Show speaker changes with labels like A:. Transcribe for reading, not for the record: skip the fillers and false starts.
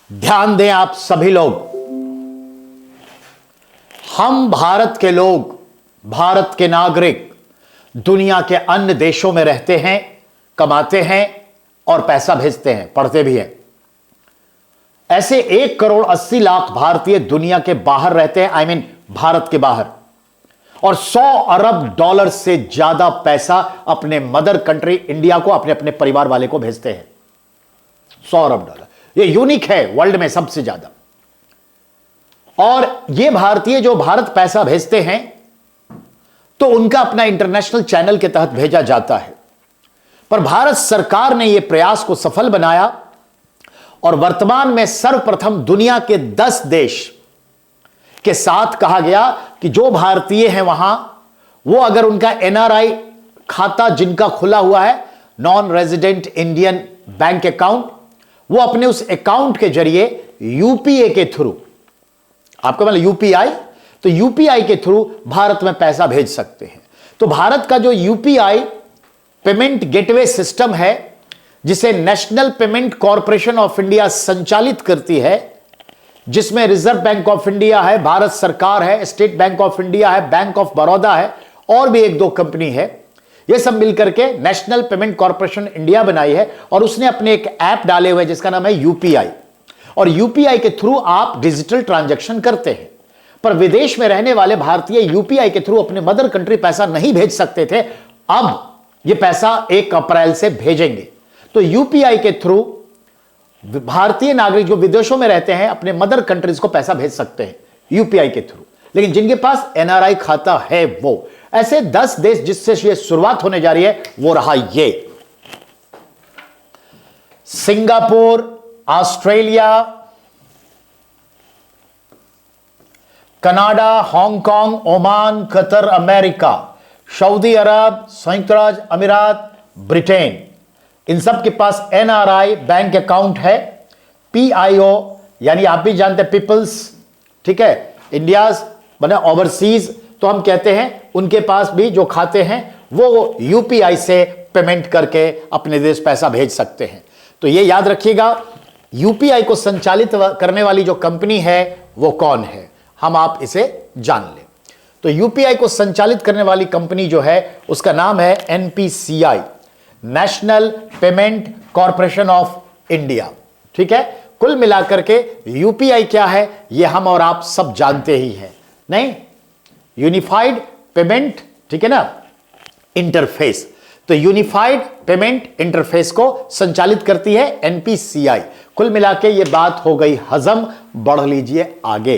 A: ध्यान दें आप सभी लोग, हम भारत के लोग, भारत के नागरिक दुनिया के अन्य देशों में रहते हैं, कमाते हैं और पैसा भेजते हैं, पढ़ते भी हैं। ऐसे 1,80,00,000 भारतीय दुनिया के बाहर रहते हैं, I mean भारत के बाहर, और 100 अरब डॉलर से ज्यादा पैसा अपने मदर कंट्री इंडिया को, अपने अपने परिवार वाले को भेजते हैं। 100 अरब डॉलर, ये यूनिक है वर्ल्ड में सबसे ज्यादा। और ये भारतीय जो भारत पैसा भेजते हैं तो उनका अपना इंटरनेशनल चैनल के तहत भेजा जाता है, पर भारत सरकार ने यह प्रयास को सफल बनाया और वर्तमान में सर्वप्रथम दुनिया के 10 देश के साथ कहा गया कि जो भारतीय हैं वहां, वो अगर उनका एनआरआई खाता जिनका खुला हुआ है, non resident Indian bank account, वो अपने उस अकाउंट के जरिए यूपीए के थ्रू, आपको मतलब यूपीआई, तो यूपीआई के थ्रू भारत में पैसा भेज सकते हैं। तो भारत का जो यूपीआई पेमेंट गेटवे सिस्टम है, जिसे national payment corporation of India संचालित करती है, जिसमें रिजर्व बैंक ऑफ इंडिया है, भारत सरकार है, स्टेट बैंक ऑफ इंडिया है, बैंक ऑफ बड़ौदा है और भी 1-2 कंपनी है, ये सब मिलकर के नेशनल पेमेंट कॉरपोरेशन इंडिया बनाई है। और उसने अपने एक ऐप डाले हुए जिसका नाम है यूपीआई, और यूपीआई के थ्रू आप डिजिटल ट्रांजैक्शन करते हैं। पर विदेश में रहने वाले भारतीय यूपीआई के थ्रू अपने मदर कंट्री पैसा नहीं भेज सकते थे, अब यह पैसा 1 अप्रैल से भेजेंगे। तो यूपीआई के थ्रू भारतीय नागरिक जो विदेशों में रहते हैं अपने मदर कंट्रीज को पैसा भेज सकते हैं यूपीआई के थ्रू, लेकिन जिनके पास एनआरआई खाता है वो, ऐसे 10 देश जिससे यह शुरुआत होने जा रही है वो रहा ये Singapore, Australia, Canada, Hong Kong, Oman, Qatar, America, Saudi अरब, संयुक्त राज्य अमीरात, ब्रिटेन, इन सब के पास एनआरआई बैंक अकाउंट है। पीआईओ यानी आप भी जानते हैं पीपल्स, ठीक है, इंडियाज बने ओवरसीज, तो हम कहते हैं उनके पास भी जो खाते हैं वो यूपीआई से पेमेंट करके अपने देश पैसा भेज सकते हैं। तो ये याद रखिएगा, यूपीआई को संचालित करने वाली जो कंपनी है वो कौन है, हम आप इसे जान लें। तो यूपीआई को संचालित करने वाली कंपनी जो है उसका नाम है NPCI, national payment corporation of India, ठीक है। कुल मिलाकर के यूपीआई क्या है ये हम और आप सब जानते ही हैं, नहीं, यूनिफाइड पेमेंट, ठीक है ना, इंटरफेस। तो यूनिफाइड पेमेंट इंटरफेस को संचालित करती है एनपीसीआई। कुल मिलाके ये बात हो गई हजम, बढ़ लीजिए आगे।